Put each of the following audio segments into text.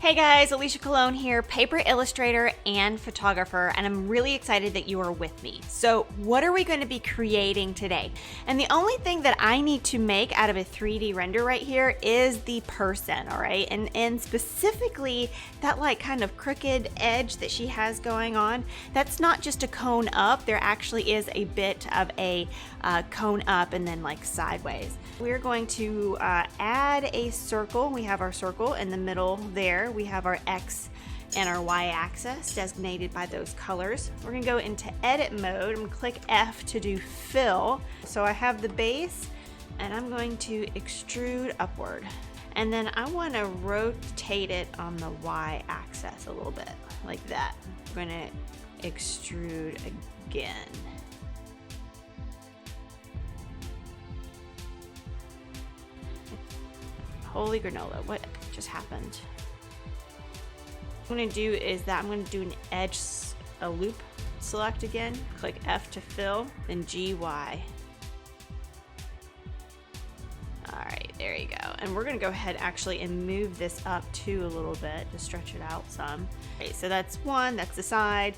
Hey guys, Alicia Colon here, paper illustrator and photographer, and I'm really excited that you are with me. So what are we going to be creating today? And the only thing that I need to make out of a 3D render right here is the person, all right? And specifically that like kind of crooked edge that she has going on, that's not just a cone up, there actually is a bit of a cone up and then like sideways. We're going to add a circle. We have our circle in the middle there. We have our X and our Y axis designated by those colors. We're gonna go into edit mode and click F to do fill. So I have the base and I'm going to extrude upward. And then I wanna rotate it on the Y axis a little bit, like that. I'm gonna extrude again. Holy granola, what just happened? What I'm gonna do is that I'm gonna do an edge, a loop select again, click F to fill, then GY. All right, there you go. And we're gonna go ahead actually and move this up too a little bit to stretch it out some. Okay, so that's one, that's the side,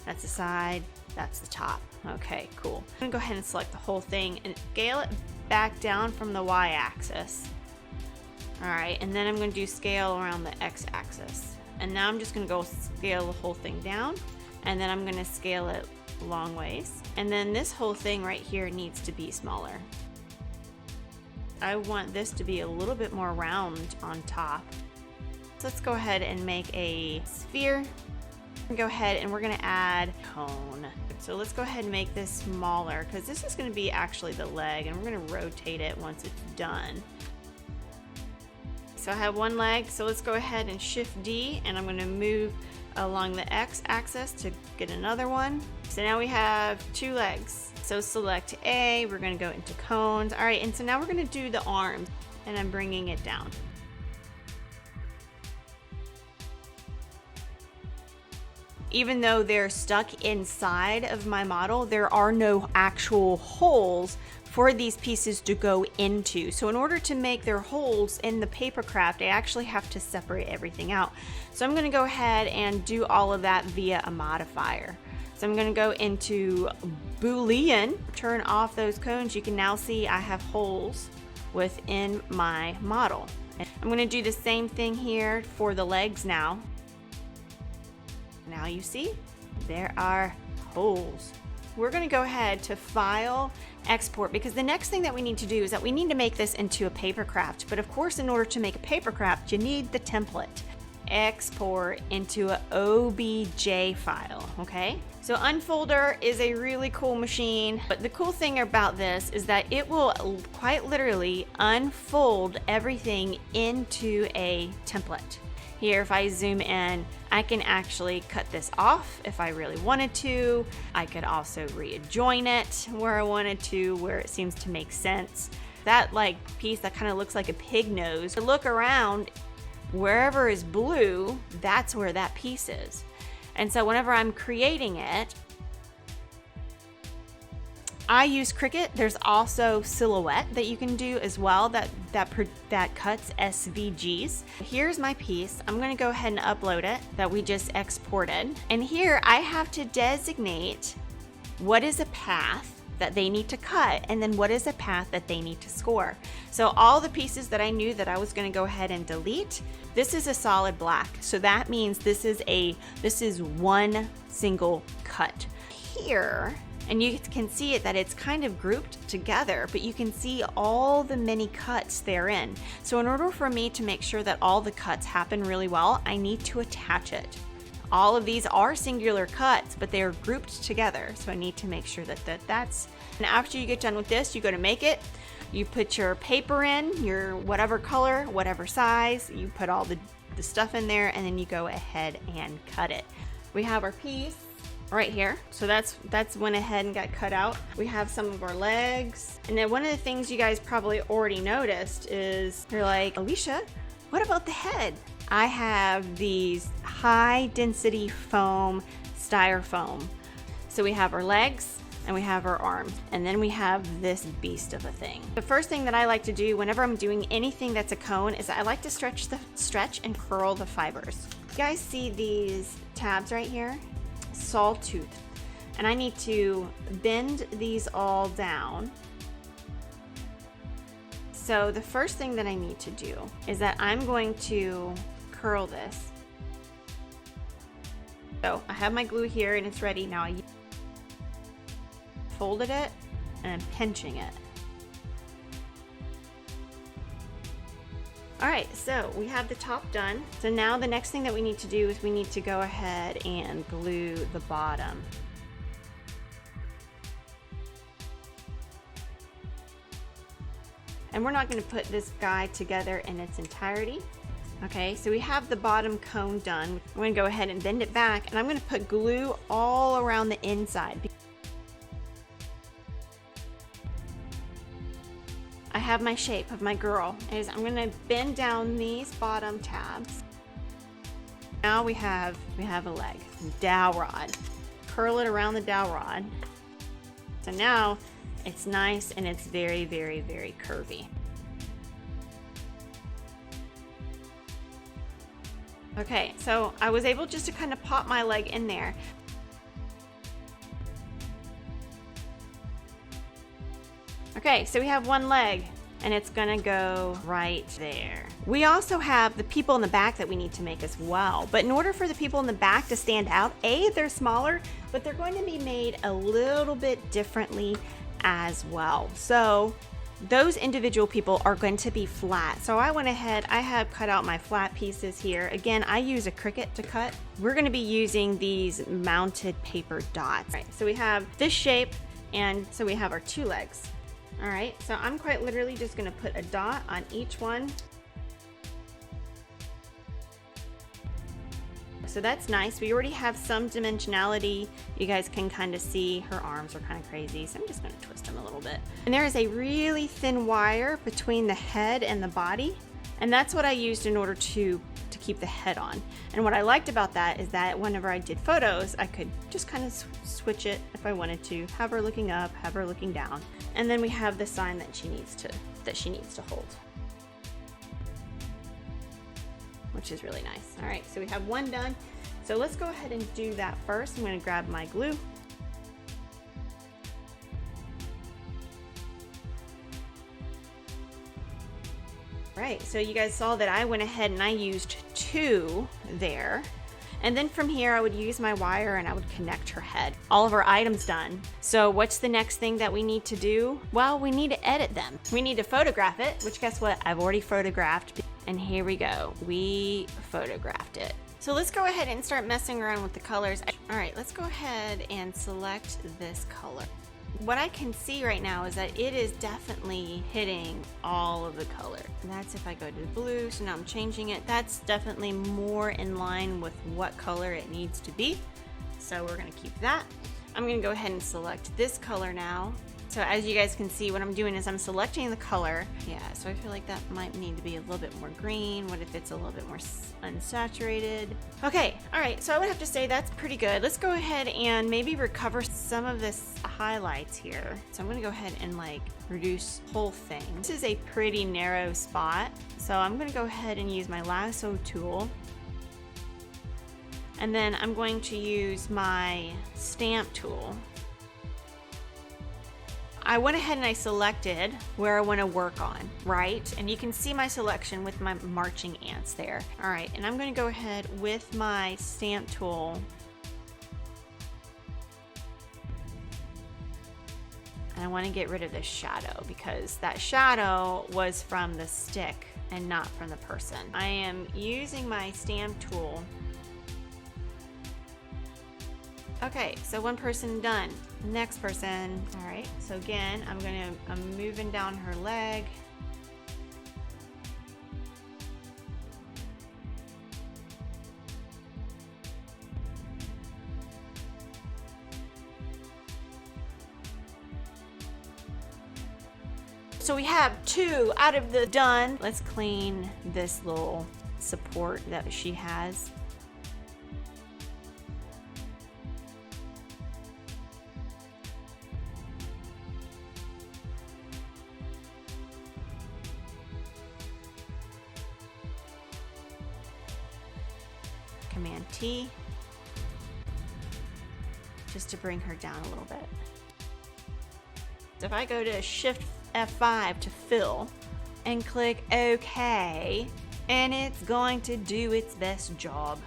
that's the side, that's the top. Okay, cool. I'm gonna go ahead and select the whole thing and scale it back down from the Y axis. All right, and then I'm going to do scale around the X axis. And now I'm just going to go scale the whole thing down, and then I'm going to scale it long ways. And then this whole thing right here needs to be smaller. I want this to be a little bit more round on top. So let's go ahead and make a sphere. Go ahead and we're going to add cone. So let's go ahead and make this smaller because this is going to be actually the leg, and we're going to rotate it once it's done. So I have one leg, so let's go ahead and shift D, and I'm going to move along the X axis to get another one. So now we have two legs. So select A, we're going to go into cones. All right, and so now we're going to do the arms, and I'm bringing it down. Even though they're stuck inside of my model, there are no actual holes for these pieces to go into. So in order to make their holes in the paper craft, I actually have to separate everything out. So I'm gonna go ahead and do all of that via a modifier. So I'm gonna go into Boolean, turn off those cones. You can now see I have holes within my model. I'm gonna do the same thing here for the legs now. Now you see, there are holes. We're gonna go ahead to File, Export, because the next thing that we need to do is that we need to make this into a paper craft. But of course, in order to make a paper craft, you need the template. Export into an OBJ file, okay? So Unfolder is a really cool machine, but the cool thing about this is that it will quite literally unfold everything into a template. Here, if I zoom in, I can actually cut this off if I really wanted to. I could also readjoin it where I wanted to, where it seems to make sense. That like piece that kind of looks like a pig nose, to look around, wherever is blue, that's where that piece is. And so whenever I'm creating it, I use Cricut. There's also Silhouette that you can do as well that cuts SVGs. Here's my piece. I'm gonna go ahead and upload it that we just exported. And here I have to designate what is a path that they need to cut and then what is a path that they need to score. So all the pieces that I knew that I was gonna go ahead and delete, this is a solid black. So that means this is one single cut. Here, and you can see it that it's kind of grouped together, but you can see all the many cuts therein. So in order for me to make sure that all the cuts happen really well, I need to attach it. All of these are singular cuts, but they are grouped together. So I need to make sure that that's, and after you get done with this, you go to make it, you put your paper in, your whatever color, whatever size, you put all the stuff in there, and then you go ahead and cut it. We have our piece right here. So that's went ahead and got cut out. We have some of our legs. And then one of the things you guys probably already noticed is you're like, Alicia, what about the head? I have these high density foam styrofoam. So we have our legs, and we have her arm, and then we have this beast of a thing. The first thing that I like to do whenever I'm doing anything that's a cone is I like to stretch and curl the fibers. You guys see these tabs right here? Sawtooth. And I need to bend these all down. So the first thing that I need to do is that I'm going to curl this. So I have my glue here and it's ready. Now I folded it and I'm pinching it. All right, so we have the top done. So now the next thing that we need to do is we need to go ahead and glue the bottom. And we're not going to put this guy together in its entirety. Okay, so we have the bottom cone done. I'm going to go ahead and bend it back, and I'm going to put glue all around the inside. I have my shape of my girl. I'm going to bend down these bottom tabs. Now we have a leg, dowel rod. Curl it around the dowel rod. So now it's nice and it's very, very, very curvy. Okay, so I was able just to kind of pop my leg in there. Okay, so we have one leg and it's gonna go right there. We also have the people in the back that we need to make as well. But in order for the people in the back to stand out, they're smaller, but they're going to be made a little bit differently as well. So those individual people are going to be flat. So I went ahead, I have cut out my flat pieces here. Again, I use a Cricut to cut. We're going to be using these mounted paper dots. All right, so we have this shape, and so we have our two legs. All right, so I'm quite literally just going to put a dot on each one. So that's nice. We already have some dimensionality. You guys can kind of see her arms are kind of crazy. So I'm just going to twist them a little bit. And there is a really thin wire between the head and the body. And that's what I used in order to keep the head on. And what I liked about that is that whenever I did photos, I could just kind of switch it if I wanted to. Have her looking up, have her looking down. And then we have the sign that she needs to hold, which is really nice. All right, so we have one done. So let's go ahead and do that first. I'm going to grab my glue. All right, so you guys saw that I went ahead and I used 2 there. And then from here, I would use my wire and I would connect her head. All of our items done. So what's the next thing that we need to do? Well, we need to edit them. We need to photograph it, which guess what? I've already photographed. And here we go. We photographed it. So let's go ahead and start messing around with the colors. All right, let's go ahead and select this color. What I can see right now is that it is definitely hitting all of the color. And that's if I go to the blue, so now I'm changing it. That's definitely more in line with what color it needs to be. So we're gonna keep that. I'm gonna go ahead and select this color now. So as you guys can see, what I'm doing is I'm selecting the color. Yeah, so I feel like that might need to be a little bit more green. What if it's a little bit more unsaturated? Okay, all right, so I would have to say that's pretty good. Let's go ahead and maybe recover some of this highlights here. So I'm gonna go ahead and like reduce the whole thing. This is a pretty narrow spot. So I'm gonna go ahead and use my lasso tool. And then I'm going to use my stamp tool. I went ahead and I selected where I want to work on, right? And you can see my selection with my marching ants there. All right, and I'm going to go ahead with my stamp tool. And I want to get rid of this shadow because that shadow was from the stick and not from the person. I am using my stamp tool. Okay, so one person done. Next person. All right, so again, I'm moving down her leg. So we have 2 out of the done. Let's clean this little support that she has. Command T, just to bring her down a little bit. So if I go to Shift F5 to fill and click OK, and it's going to do its best job.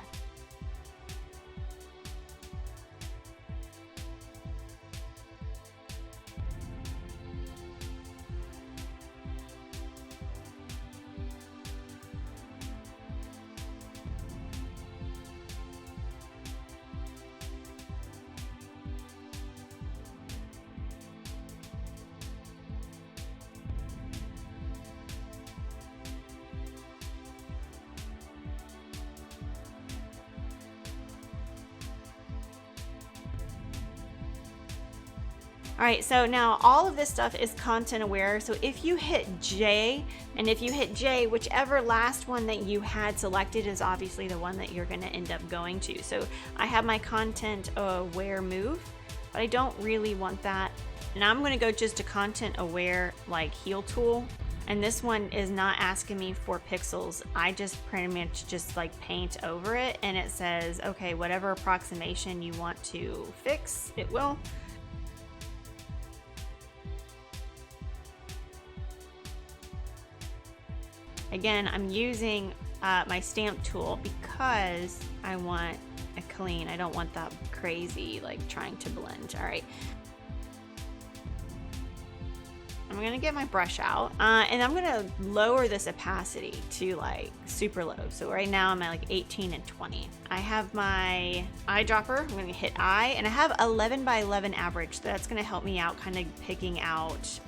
All right, so now all of this stuff is content aware. So if you hit J, and if you hit J, whichever last one that you had selected is obviously the one that you're gonna end up going to. So I have my content aware move, but I don't really want that. And I'm gonna go just to content aware, like heal tool. And this one is not asking me for pixels. I just pretty much just like paint over it, and it says, okay, whatever approximation you want to fix, it will. Again, I'm using my stamp tool because I want a clean. I don't want that crazy, like trying to blend. All right. I'm gonna get my brush out and I'm gonna lower this opacity to like super low. So right now I'm at like 18 and 20. I have my eyedropper. I'm gonna hit eye, and I have 11 by 11 average. So that's gonna help me out kind of picking out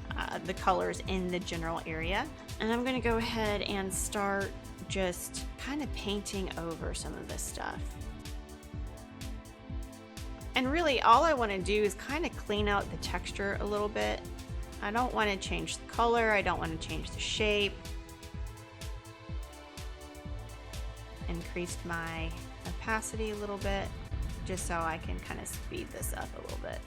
the colors in the general area. And I'm gonna go ahead and start just kind of painting over some of this stuff. And really all I wanna do is kind of clean out the texture a little bit. I don't want to change the color. I don't want to change the shape. Increased my opacity a little bit just so I can kind of speed this up a little bit.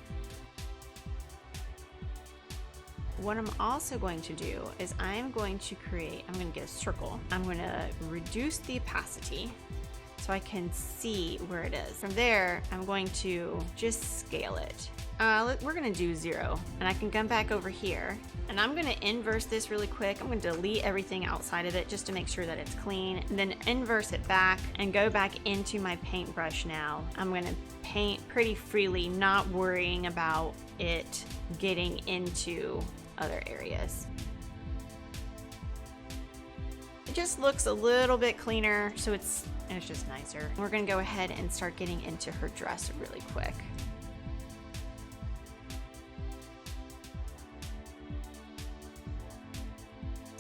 What I'm also going to do is I'm going to get a circle. I'm going to reduce the opacity so I can see where it is. From there, I'm going to just scale it. We're gonna do 0, and I can come back over here, and I'm gonna inverse this really quick. I'm gonna delete everything outside of it just to make sure that it's clean, and then inverse it back and go back into my paintbrush now. I'm gonna paint pretty freely, not worrying about it getting into other areas. It just looks a little bit cleaner, so it's just nicer. We're gonna go ahead and start getting into her dress really quick.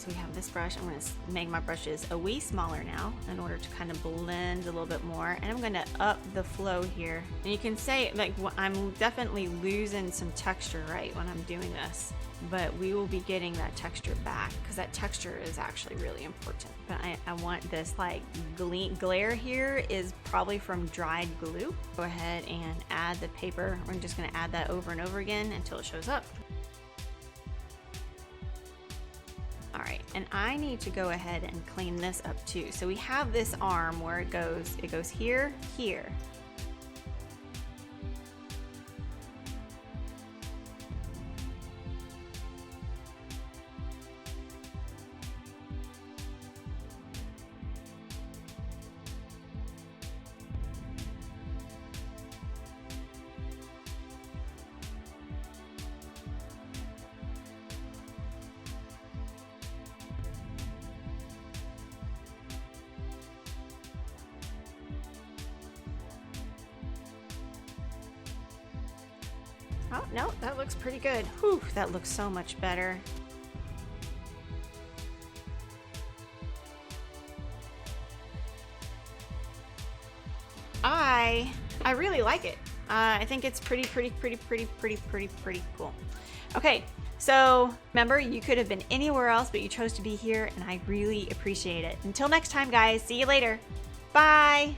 We have this brush. I'm going to make my brushes a wee smaller now in order to kind of blend a little bit more, and I'm going to up the flow here. And you can say like I'm definitely losing some texture right when I'm doing this, but we will be getting that texture back because that texture is actually really important. But I want this like glare here is probably from dried glue. Go ahead and add the paper. We're just going to add that over and over again until it shows up. All right, and I need to go ahead and clean this up too. So we have this arm where it goes here, here. Oh, no, that looks pretty good. Whew, that looks so much better. I really like it. I think it's pretty cool. Okay, so remember, you could have been anywhere else, but you chose to be here, and I really appreciate it. Until next time, guys, see you later. Bye.